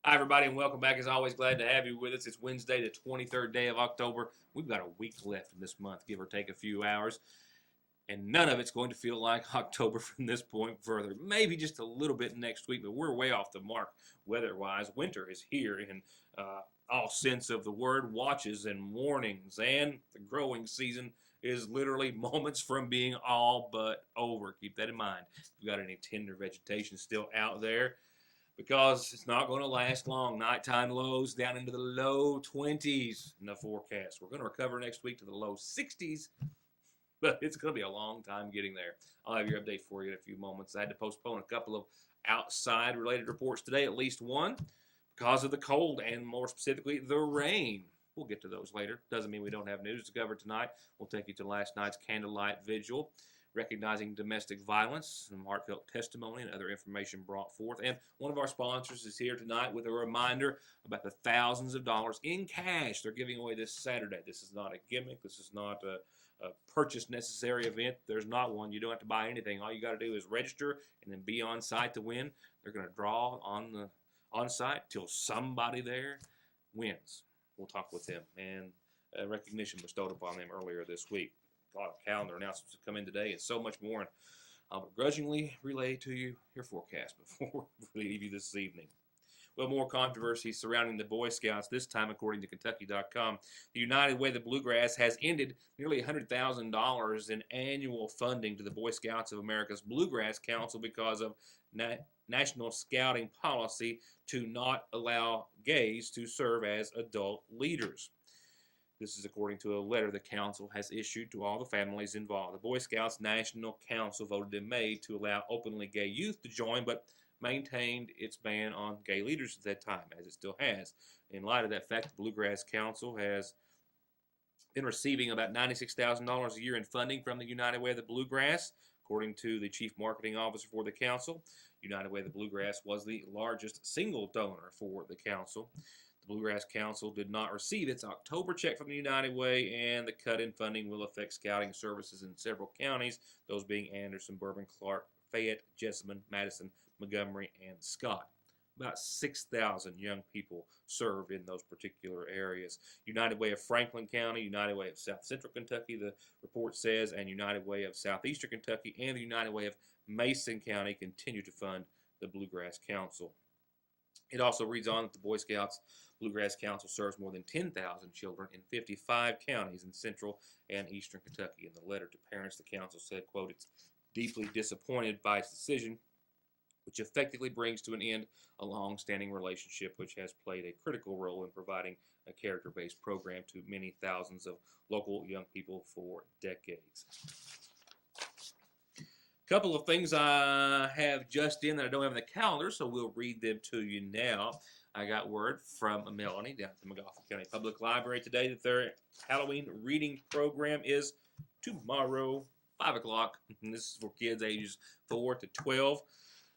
Hi, everybody, and welcome back. As always, glad to have you with us. It's Wednesday, the 23rd day of October. We've got a week left in this month, give or take a few hours, and none of it's going to feel like October from this point further. Maybe just a little bit next week, but we're way off the mark weather-wise. Winter is here in all sense of the word. Watches and warnings, and the growing season is literally moments from being all but over. Keep that in mind. If you've got any tender vegetation still out there, because it's not going to last long. Nighttime lows down into the low 20s in the forecast. We're going to recover next week to the low 60s, but it's going to be a long time getting there. I'll have your update for you in a few moments. I had to postpone a couple of outside-related reports today, at least one, because of the cold and more specifically the rain. We'll get to those later. Doesn't mean we don't have news to cover tonight. We'll take you to last night's candlelight vigil, recognizing domestic violence, some heartfelt testimony and other information brought forth. And one of our sponsors is here tonight with a reminder about the thousands of dollars in cash they're giving away this Saturday. This is not a gimmick. This is not a purchase necessary event. There's not one. You don't have to buy anything. All you got to do is register and then be on site to win. They're going to draw on site till somebody there wins. We'll talk with them, and recognition bestowed upon them earlier this week. A lot of calendar announcements have come in today and so much more, and I'll begrudgingly relay to you your forecast before we leave you this evening. Well, more controversy surrounding the Boy Scouts, this time according to Kentucky.com. The United Way of the Bluegrass has ended nearly $100,000 in annual funding to the Boy Scouts of America's Bluegrass Council because of national scouting policy to not allow gays to serve as adult leaders. This is according to a letter the council has issued to all the families involved. The Boy Scouts National Council voted in May to allow openly gay youth to join, but maintained its ban on gay leaders at that time, as it still has. In light of that fact, the Bluegrass Council has been receiving about $96,000 a year in funding from the United Way of the Bluegrass, according to the chief marketing officer for the council. United Way of the Bluegrass was the largest single donor for the council. Bluegrass Council did not receive its October check from the United Way, and the cut in funding will affect scouting services in several counties, those being Anderson, Bourbon, Clark, Fayette, Jessamine, Madison, Montgomery, and Scott. About 6,000 young people serve in those particular areas. United Way of Franklin County, United Way of South Central Kentucky, the report says, and United Way of Southeastern Kentucky, and the United Way of Mason County continue to fund the Bluegrass Council. It also reads on that the Boy Scouts Bluegrass Council serves more than 10,000 children in 55 counties in central and eastern Kentucky. In the letter to parents, the council said, quote, "It's deeply disappointed by its decision, which effectively brings to an end a long-standing relationship which has played a critical role in providing a character-based program to many thousands of local young people for decades." Couple of things I have just in that I don't have in the calendar, so we'll read them to you now. I got word from Melanie down at the McGoffin County Public Library today that their Halloween reading program is tomorrow, 5 o'clock. And this is for kids ages 4 to 12.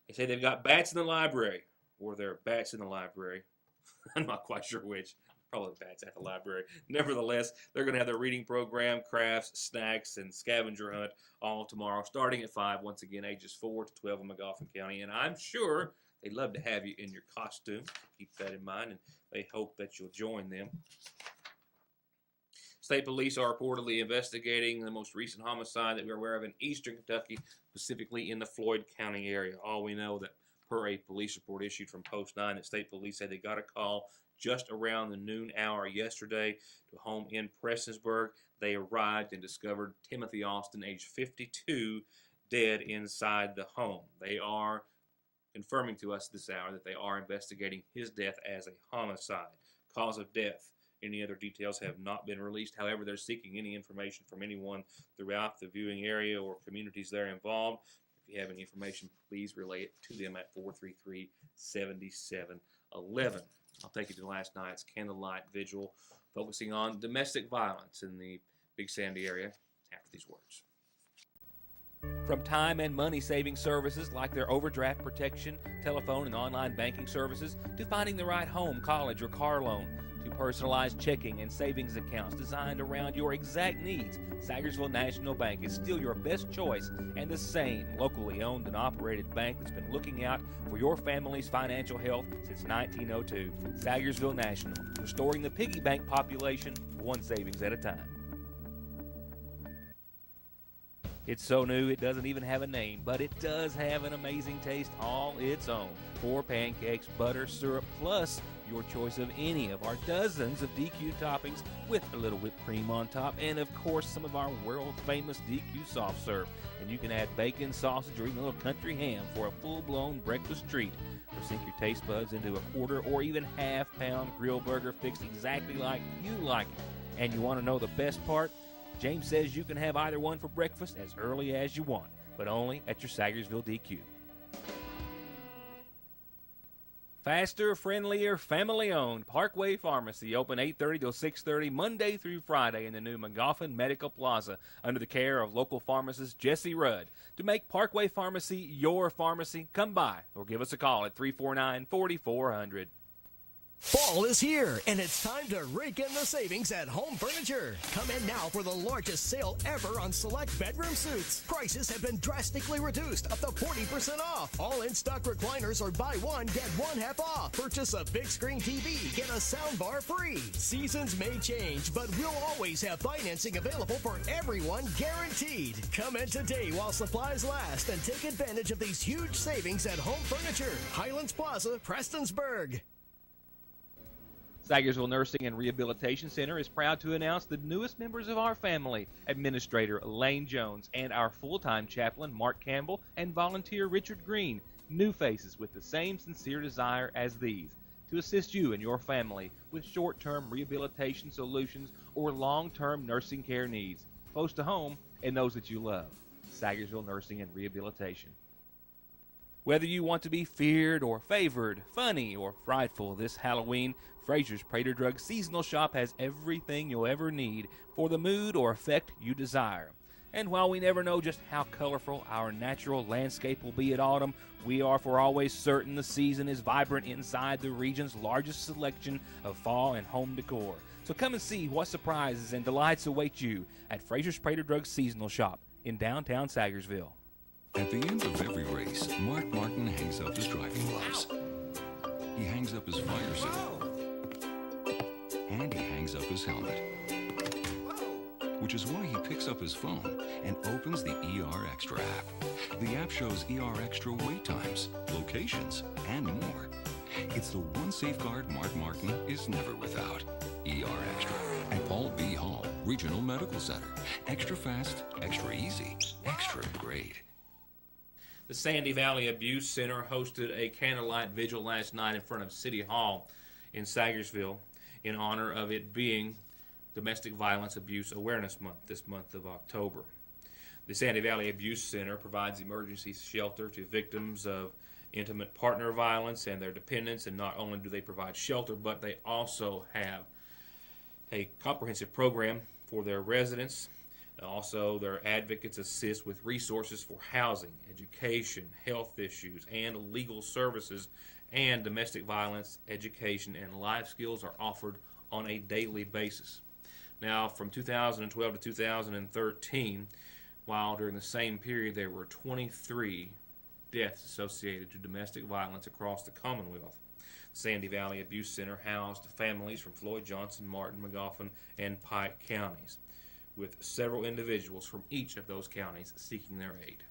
They say they've got bats in the library, or there are bats in the library. I'm not quite sure which. Probably bats at the library. Nevertheless, they're going to have their reading program, crafts, snacks, and scavenger hunt all tomorrow, starting at 5, once again, ages 4 to 12 in McGoffin County. And I'm sure they'd love to have you in your costume. Keep that in mind, and they hope that you'll join them. State police are reportedly investigating the most recent homicide that we're aware of in eastern Kentucky, specifically in the Floyd County area. All we know that per a police report issued from Post 9, that state police said they got a call just around the noon hour yesterday to a home in Prestonsburg. They arrived and discovered Timothy Austin, age 52, dead inside the home. They are confirming to us this hour that they are investigating his death as a homicide. Cause of death, any other details have not been released. However, they're seeking any information from anyone throughout the viewing area or communities there involved. If you have any information, please relay it to them at 433-7711. I'll take you to last night's candlelight vigil, focusing on domestic violence in the Big Sandy area after these words. From time and money-saving services like their overdraft protection, telephone and online banking services, to finding the right home, college, or car loan, to personalized checking and savings accounts designed around your exact needs, Sagersville National Bank is still your best choice and the same locally owned and operated bank that's been looking out for your family's financial health since 1902. Sagersville National, restoring the piggy bank population one savings at a time. It's so new it doesn't even have a name, but it does have an amazing taste all its own. 4 pancakes, butter, syrup, plus your choice of any of our dozens of DQ toppings with a little whipped cream on top, and of course some of our world-famous DQ soft serve. And you can add bacon, sausage, or even a little country ham for a full-blown breakfast treat. Or sink your taste buds into a quarter or even half-pound grill burger fixed exactly like you like it. And you want to know the best part? James says you can have either one for breakfast as early as you want, but only at your Sagersville DQ. Faster, friendlier, family-owned Parkway Pharmacy, open 8:30 till 6:30 Monday through Friday in the new McGoffin Medical Plaza under the care of local pharmacist Jesse Rudd. To make Parkway Pharmacy your pharmacy, come by or give us a call at 349-4400. Fall is here, and it's time to rake in the savings at Home Furniture. Come in now for the largest sale ever on select bedroom suites. Prices have been drastically reduced, up to 40% off. All in-stock recliners are buy one, get one half off. Purchase a big screen TV, get a sound bar free. Seasons may change, but we'll always have financing available for everyone, guaranteed. Come in today while supplies last and take advantage of these huge savings at Home Furniture, Highlands Plaza, Prestonsburg. Sagersville Nursing and Rehabilitation Center is proud to announce the newest members of our family, Administrator Lane Jones and our full-time chaplain Mark Campbell and volunteer Richard Green, new faces with the same sincere desire as these, to assist you and your family with short-term rehabilitation solutions or long-term nursing care needs, close to home and those that you love. Sagersville Nursing and Rehabilitation. Whether you want to be feared or favored, funny or frightful this Halloween, Fraser's Prater Drug Seasonal Shop has everything you'll ever need for the mood or effect you desire. And while we never know just how colorful our natural landscape will be at autumn, we are for always certain the season is vibrant inside the region's largest selection of fall and home decor. So come and see what surprises and delights await you at Fraser's Prater Drug Seasonal Shop in downtown Sagersville. At the end of every race, Mark Martin hangs up his driving gloves. He hangs up his fire suit. And he hangs up his helmet. Which is why he picks up his phone and opens the ER Extra app. The app shows ER Extra wait times, locations, and more. It's the one safeguard Mark Martin is never without. ER Extra at Paul B. Hall Regional Medical Center. Extra fast, extra easy, extra great. The Sandy Valley Abuse Center hosted a candlelight vigil last night in front of City Hall in Sagersville in honor of it being Domestic Violence Abuse Awareness Month, this month of October. The Sandy Valley Abuse Center provides emergency shelter to victims of intimate partner violence and their dependents, and not only do they provide shelter, but they also have a comprehensive program for their residents. Also, their advocates assist with resources for housing, education, health issues, and legal services, and domestic violence, education, and life skills are offered on a daily basis. Now, from 2012 to 2013, while during the same period there were 23 deaths associated to domestic violence across the Commonwealth. Sandy Valley Abuse Center housed families from Floyd, Johnson, Martin, McGoffin, and Pike counties, with several individuals from each of those counties seeking their aid.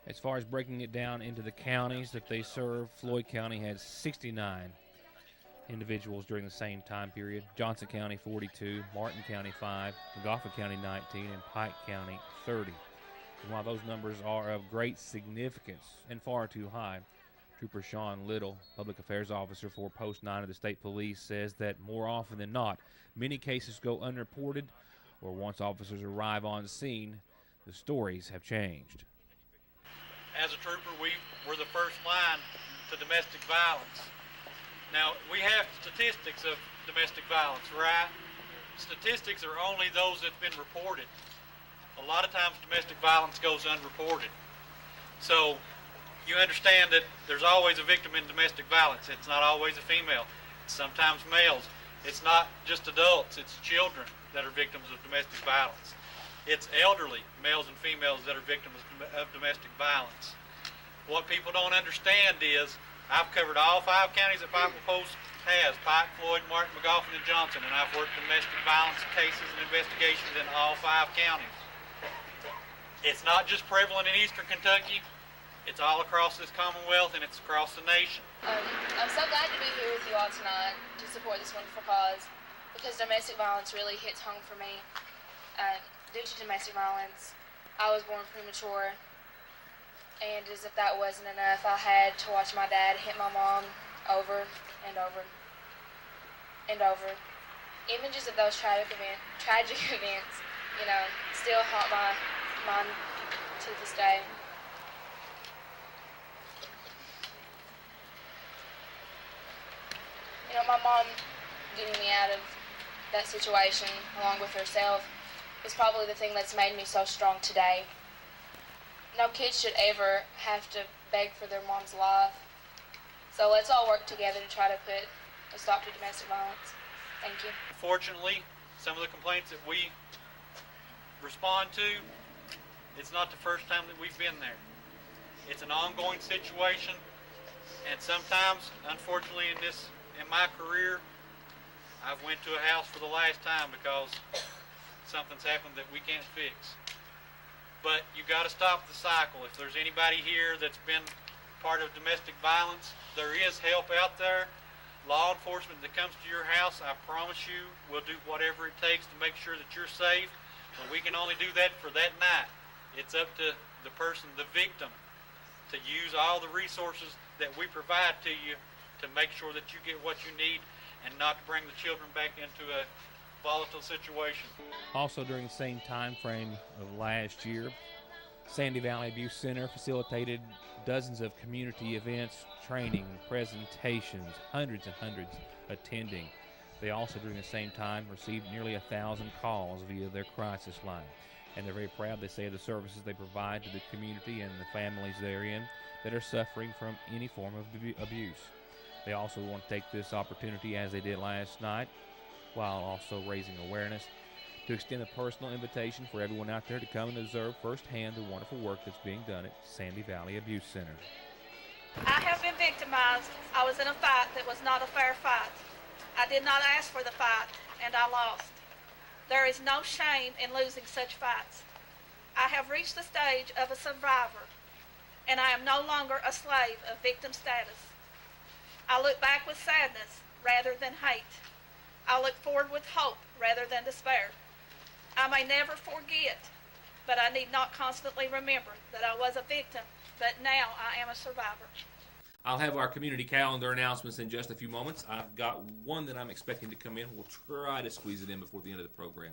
As far as breaking it down into the counties that they serve, Floyd County had 69 individuals during the same time period. Johnson County 42, Martin County 5, McGoffin County 19, and Pike County 30. And while those numbers are of great significance and far too high, Trooper Sean Little, Public Affairs Officer for Post 9 of the State Police, says that more often than not, many cases go unreported, or once officers arrive on scene, the stories have changed. As a trooper, we're the first line to domestic violence. Now, we have statistics of domestic violence, right? Statistics are only those that have been reported. A lot of times domestic violence goes unreported. So you understand that there's always a victim in domestic violence. It's not always a female. sometimes males. It's not just adults, it's children that are victims of domestic violence. It's elderly males and females that are victims of domestic violence. What people don't understand is I've covered all 5 counties that Pikeville Post has, Pike, Floyd, Martin, McGoffin, and Johnson, and I've worked domestic violence cases and investigations in all 5 counties. It's not just prevalent in eastern Kentucky, it's all across this Commonwealth and it's across the nation. I'm so glad to be here with you all tonight to support this wonderful cause, because domestic violence really hits home for me. Due to domestic violence, I was born premature, and as if that wasn't enough, I had to watch my dad hit my mom over and over and over. Even just of those tragic events, you know, still haunt my mind to this day. You know, my mom getting me out of that situation, along with herself, is probably the thing that's made me so strong today. No kid should ever have to beg for their mom's life. So let's all work together to try to put a stop to domestic violence. Thank you. Fortunately, some of the complaints that we respond to, it's not the first time that we've been there. It's an ongoing situation, and sometimes, unfortunately, in my career, I've went to a house for the last time because something's happened that we can't fix. But you got to stop the cycle. If there's anybody here that's been part of domestic violence, there is help out there. Law enforcement that comes to your house, I promise you, will do whatever it takes to make sure that you're safe. But we can only do that for that night. It's up to the person, the victim, to use all the resources that we provide to you to make sure that you get what you need and not to bring the children back into a volatile situation. Also during the same time frame of last year, Sandy Valley Abuse Center facilitated dozens of community events, training, presentations, hundreds and hundreds attending. They also during the same time received nearly 1,000 calls via their crisis line. And they're very proud, they say, of the services they provide to the community and the families therein that are suffering from any form of abuse. They also want to take this opportunity, as they did last night, while also raising awareness, to extend a personal invitation for everyone out there to come and observe firsthand the wonderful work that's being done at Sandy Valley Abuse Center. I have been victimized. I was in a fight that was not a fair fight. I did not ask for the fight, and I lost. There is no shame in losing such fights. I have reached the stage of a survivor, and I am no longer a slave of victim status. I look back with sadness rather than hate. I look forward with hope rather than despair. I may never forget, but I need not constantly remember that I was a victim, but now I am a survivor. I'll have our community calendar announcements in just a few moments. I've got one that I'm expecting to come in. We'll try to squeeze it in before the end of the program.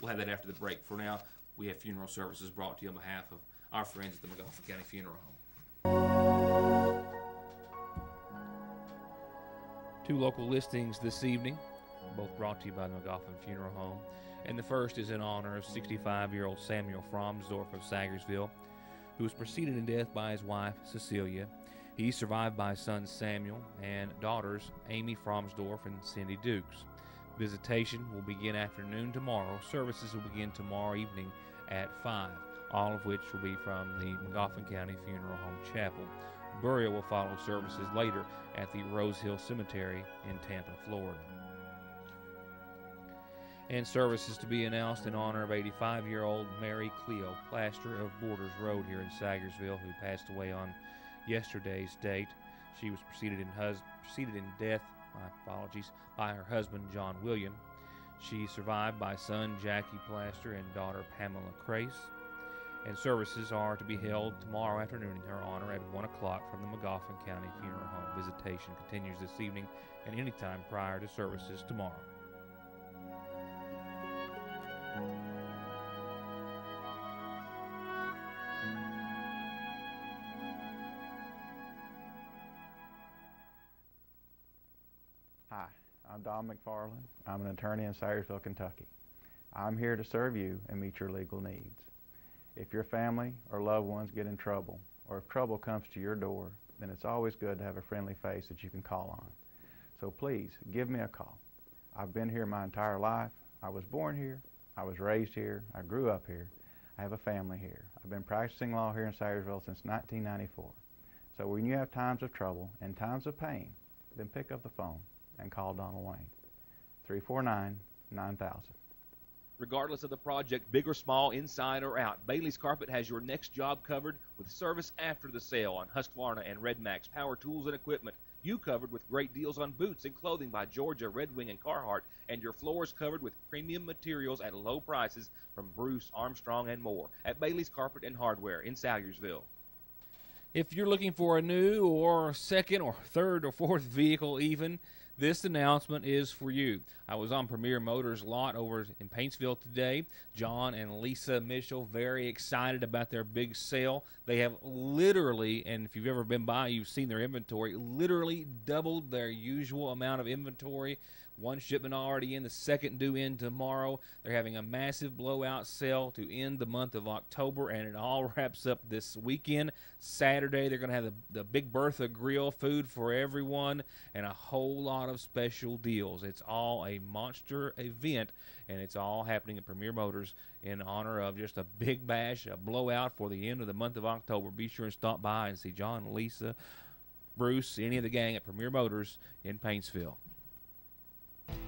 We'll have that after the break. For now, we have funeral services brought to you on behalf of our friends at the McGoffin County Funeral Home. 2 local listings this evening, both brought to you by the McGoffin Funeral Home. And the first is in honor of 65-year-old Samuel Fromsdorf of Sagersville, who was preceded in death by his wife, Cecilia. He's survived by son Samuel and daughters Amy Fromsdorf and Cindy Dukes. Visitation will begin afternoon tomorrow. Services will begin tomorrow evening at 5, all of which will be from the McGoffin County Funeral Home Chapel. Burial will follow services later at the Rose Hill Cemetery in Tampa, Florida. And services to be announced in honor of 85-year-old Mary Cleo Plaster of Borders Road here in Sagersville, who passed away on yesterday's date. She was preceded in death, by her husband John William. She's survived by son Jackie Plaster and daughter Pamela Crace. And services are to be held tomorrow afternoon in her honor at 1 o'clock from the McGoffin County Funeral Home. Visitation continues this evening and anytime prior to services tomorrow. Hi, I'm Don McFarland. I'm an attorney in Sayersville, Kentucky. I'm here to serve you and meet your legal needs. If your family or loved ones get in trouble, or if trouble comes to your door, then it's always good to have a friendly face that you can call on. So please, give me a call. I've been here my entire life. I was born here. I was raised here. I grew up here. I have a family here. I've been practicing law here in Sayersville since 1994. So when you have times of trouble and times of pain, then pick up the phone and call Donald Wayne. 349-9000. Regardless of the project, big or small, inside or out, Bailey's Carpet has your next job covered with service after the sale on Husqvarna and Red Max power tools and equipment. You covered with great deals on boots and clothing by Georgia, Red Wing, and Carhartt, and your floors covered with premium materials at low prices from Bruce, Armstrong, and more at Bailey's Carpet and Hardware in Salyersville. If you're looking for a new or second or third or fourth vehicle even, this announcement is for you. I was on Premier Motors' lot over in Paintsville today. John and Lisa Mitchell very excited about their big sale. They have literally, and if you've ever been by, you've seen their inventory, literally doubled their usual amount of inventory. One shipment already in, the second due in tomorrow. They're having a massive blowout sale to end the month of October, and it all wraps up this weekend. Saturday, they're going to have the Big Bertha Grill, food for everyone, and a whole lot of special deals. It's all a monster event, and it's all happening at Premier Motors in honor of just a big bash, a blowout for the end of the month of October. Be sure and stop by and see John, Lisa, Bruce, any of the gang at Premier Motors in Paintsville.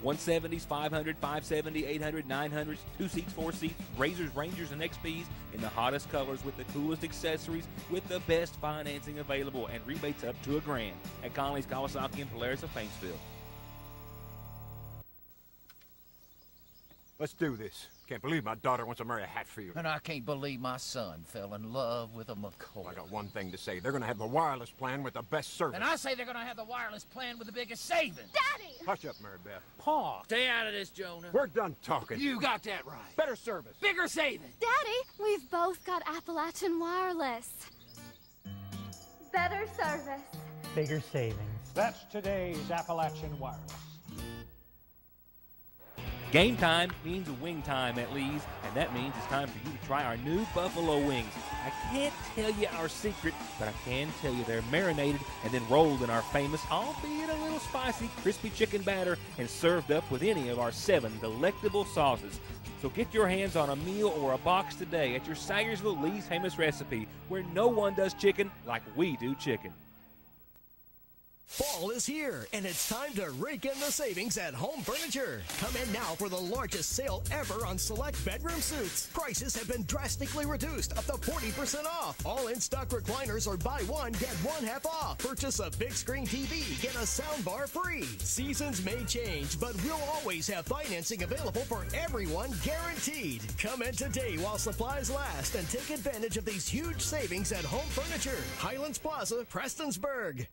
170s, 500, 570, 800, 900s, 2 seats, 4 seats, Razors, Rangers, and XPs in the hottest colors with the coolest accessories with the best financing available and rebates up to $1,000 at Connelly's, Kawasaki, and Polaris of Paintsville. Let's do this. Can't believe my daughter wants to marry a Hatfield. And I can't believe my son fell in love with a McCoy. I got one thing to say. They're going to have the wireless plan with the best service. And I say they're going to have the wireless plan with the biggest savings. Daddy! Hush up, Mary Beth. Pa, stay out of this, Jonah. We're done talking. You got that right. Better service. Bigger savings. Daddy, we've both got Appalachian Wireless. Better service. Bigger savings. That's today's Appalachian Wireless. Game time means wing time at Lee's, and that means it's time for you to try our new buffalo wings. I can't tell you our secret, but I can tell you they're marinated and then rolled in our famous, albeit a little spicy, crispy chicken batter and served up with any of our 7 delectable sauces. So get your hands on a meal or a box today at your Sayersville Lee's famous recipe, where no one does chicken like we do chicken. Fall is here, and it's time to rake in the savings at Home Furniture. Come in now for the largest sale ever on select bedroom suites. Prices have been drastically reduced, up to 40% off. All in-stock recliners are buy one, get one half off. Purchase a big screen TV, get a soundbar free. Seasons may change, but we'll always have financing available for everyone, guaranteed. Come in today while supplies last and take advantage of these huge savings at Home Furniture, Highlands Plaza, Prestonsburg.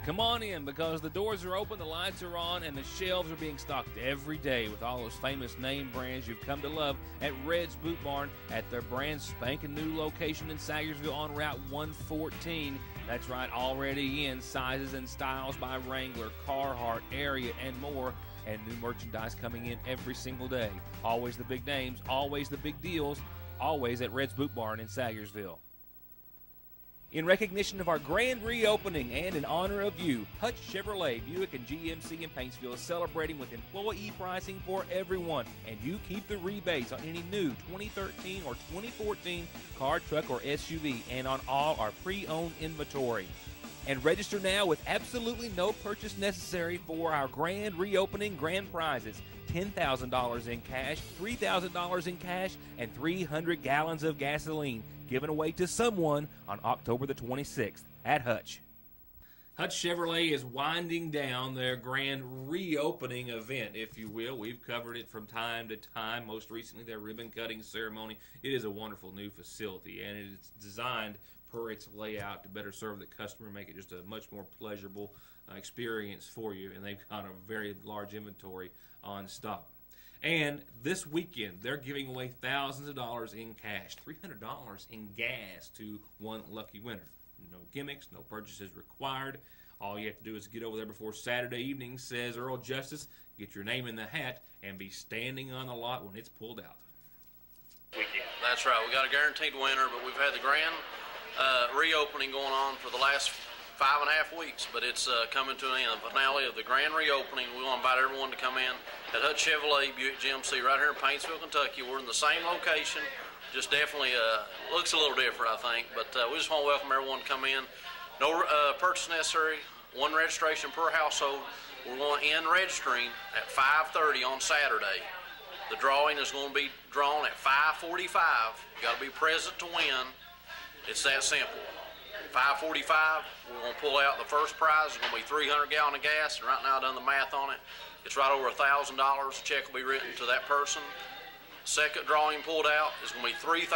Come on in, because the doors are open, the lights are on, and the shelves are being stocked every day with all those famous name brands you've come to love at Red's Boot Barn at their brand spanking new location in Sayersville on Route 114. That's right, already in sizes and styles by Wrangler, Carhartt, Ariat, and more, and new merchandise coming in every single day. Always the big names, always the big deals, always at Red's Boot Barn in Sayersville. In recognition of our grand reopening and in honor of you, Hutch Chevrolet, Buick, and GMC in Paintsville is celebrating with employee pricing for everyone, and you keep the rebates on any new 2013 or 2014 car, truck, or SUV, and on all our pre-owned inventory. And register now with absolutely no purchase necessary for our grand reopening grand prizes. $10,000 in cash, $3,000 in cash, and 300 gallons of gasoline given away to someone on October the 26th at Hutch. Hutch Chevrolet is winding down their grand reopening event, if you will. We've covered it from time to time, most recently their ribbon-cutting ceremony. It is a wonderful new facility, and it's designed per its layout to better serve the customer, make it just a much more pleasurable experience for you, and they've got a very large inventory on stock. And this weekend, they're giving away thousands of dollars in cash, $300 in gas to one lucky winner. No gimmicks, no purchases required. All you have to do is get over there before Saturday evening, says Earl Justice, get your name in the hat, and be standing on the lot when it's pulled out. That's right. We got a guaranteed winner, but we've had the grand reopening going on for the last 5.5 weeks, but it's coming to an end. The finale of the grand reopening. We want to invite everyone to come in at Hut Chevrolet Buick GMC right here in Paintsville, Kentucky. We're in the same location, just definitely looks a little different, I think, but we just want to welcome everyone to come in. No purchase necessary, one registration per household. We're going to end registering at 5:30 on Saturday. The drawing is going to be drawn at 5:45. You got to be present to win. It's that simple. 5:45, we're going to pull out the first prize. It's going to be 300 gallons of gas, and right now I've done the math on it. It's right over $1,000. A check will be written to that person. Second drawing pulled out is going to be $3,000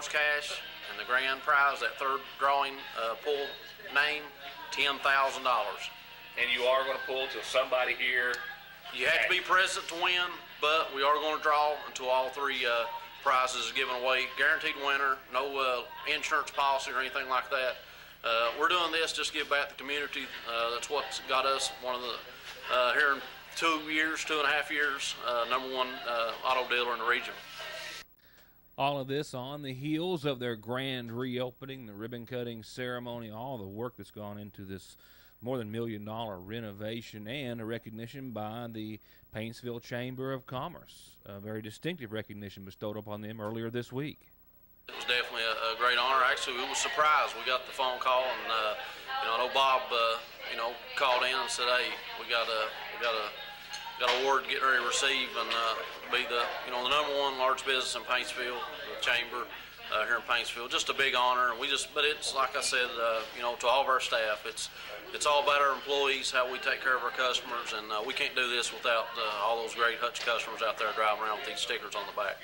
cash, and the grand prize, that third drawing pull name, $10,000. And you are going to pull till somebody here. You have to be present to win, but we are going to draw until all three prizes are given away. Guaranteed winner, no insurance policy or anything like that. We're doing this just to give back to the community. That's what's got us one of the, here in 2.5 years, #1 auto dealer in the region. All of this on the heels of their grand reopening, the ribbon cutting ceremony, all the work that's gone into this more than $1 million renovation, and a recognition by the Paintsville Chamber of Commerce. A very distinctive recognition bestowed upon them earlier this week. It was definitely a great honor. Actually, we were surprised. We got the phone call, and I know Bob, called in and said, "Hey, we got an award getting ready to receive, and be the the #1 large business in Paintsville, the chamber here in Paintsville. Just a big honor, and but it's like I said, to all of our staff, it's all about our employees, how we take care of our customers, and we can't do this without all those great Hutch customers out there driving around with these stickers on the back."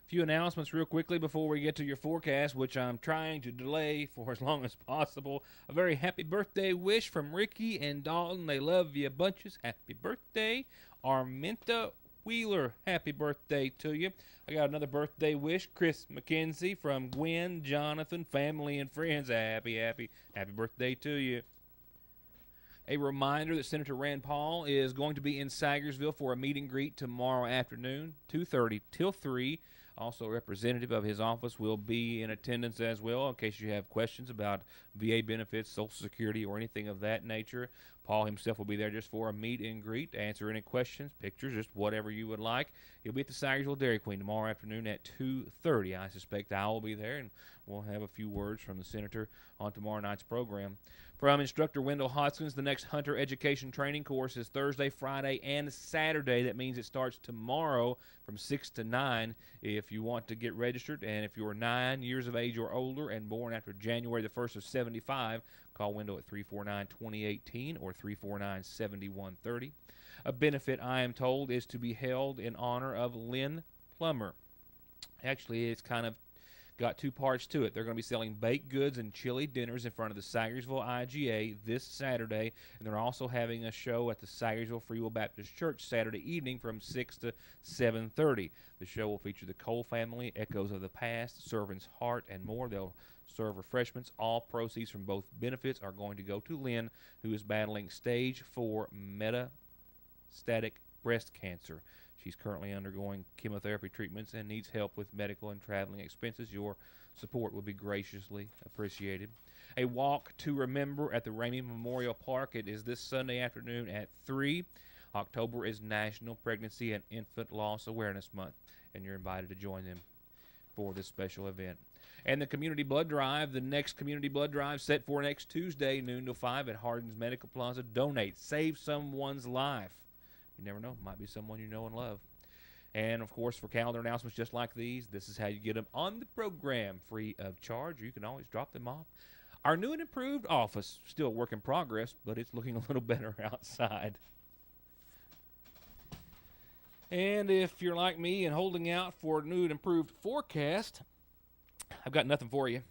Few announcements real quickly before we get to your forecast, which I'm trying to delay for as long as possible. A very happy birthday wish from Ricky and Dalton. They love you bunches. Happy birthday. Arminta Wheeler, happy birthday to you. I got another birthday wish. Chris McKenzie from Gwen, Jonathan, family, and friends. Happy birthday to you. A reminder that Senator Rand Paul is going to be in Sagersville for a meet and greet tomorrow afternoon, 2:30 till 3. Also, a representative of his office will be in attendance as well in case you have questions about VA benefits, Social Security, or anything of that nature. Paul himself will be there just for a meet and greet, to answer any questions, pictures, just whatever you would like. He'll be at the Sagersville Dairy Queen tomorrow afternoon at 2:30. I suspect I will be there, and we'll have a few words from the senator on tomorrow night's program. From instructor Wendell Hoskins, the next Hunter Education Training course is Thursday, Friday, and Saturday. That means it starts tomorrow from 6 to 9 if you want to get registered. And if you're 9 years of age or older and born after January the 1st of 75, call Wendell at 349-2018 or 349-7130. A benefit, I am told, is to be held in honor of Lynn Plummer. Actually, it's kind of got two parts to it. They're going to be selling baked goods and chili dinners in front of the Sagersville IGA this Saturday, and they're also having a show at the Sagersville Free Will Baptist Church Saturday evening from 6 to 7:30. The show will feature the Cole family, Echoes of the Past, Servant's Heart, and more. They'll serve refreshments. All proceeds from both benefits are going to go to Lynn, who is battling stage 4 metastatic breast cancer. She's currently undergoing chemotherapy treatments and needs help with medical and traveling expenses. Your support will be graciously appreciated. A walk to remember at the Ramey Memorial Park. It is this Sunday afternoon at 3. October is National Pregnancy and Infant Loss Awareness Month, and you're invited to join them for this special event. And the Community Blood Drive, the next Community Blood Drive set for next Tuesday, noon to 5 at Hardin's Medical Plaza. Donate. Save someone's life. You never know. Might be someone you know and love. And, of course, for calendar announcements just like these, this is how you get them on the program free of charge. You can always drop them off. Our new and improved office, still a work in progress, but it's looking a little better outside. And if you're like me and holding out for a new and improved forecast, I've got nothing for you.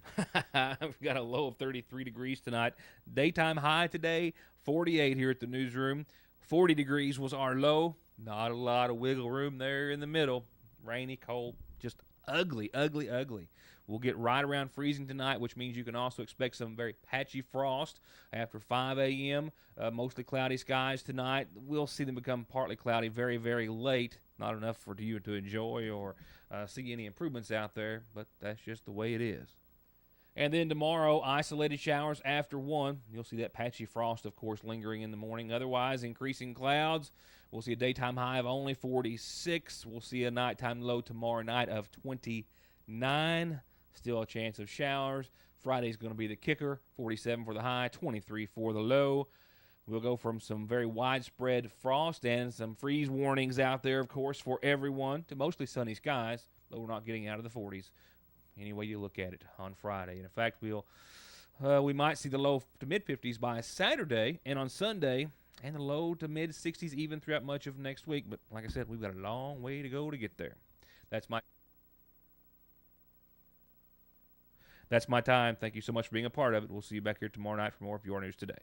I've got a low of 33 degrees tonight. Daytime high today, 48 here at the newsroom. 40 degrees was our low. Not a lot of wiggle room there in the middle. Rainy, cold, just ugly, ugly, ugly. We'll get right around freezing tonight, which means you can also expect some very patchy frost after 5 a.m. Mostly cloudy skies tonight. We'll see them become partly cloudy very, very late. Not enough for you to enjoy or see any improvements out there, but that's just the way it is. And then tomorrow, isolated showers after 1. You'll see that patchy frost, of course, lingering in the morning. Otherwise, increasing clouds. We'll see a daytime high of only 46. We'll see a nighttime low tomorrow night of 29. Still a chance of showers. Friday's going to be the kicker. 47 for the high, 23 for the low. We'll go from some very widespread frost and some freeze warnings out there, of course, for everyone, to mostly sunny skies, but we're not getting out of the 40s. Any way you look at it on Friday. And in fact, we might see the low to mid-50s by Saturday and on Sunday, and the low to mid-60s even throughout much of next week. But like I said, we've got a long way to go to get there. That's my time. Thank you so much for being a part of it. We'll see you back here tomorrow night for more of Your News Today.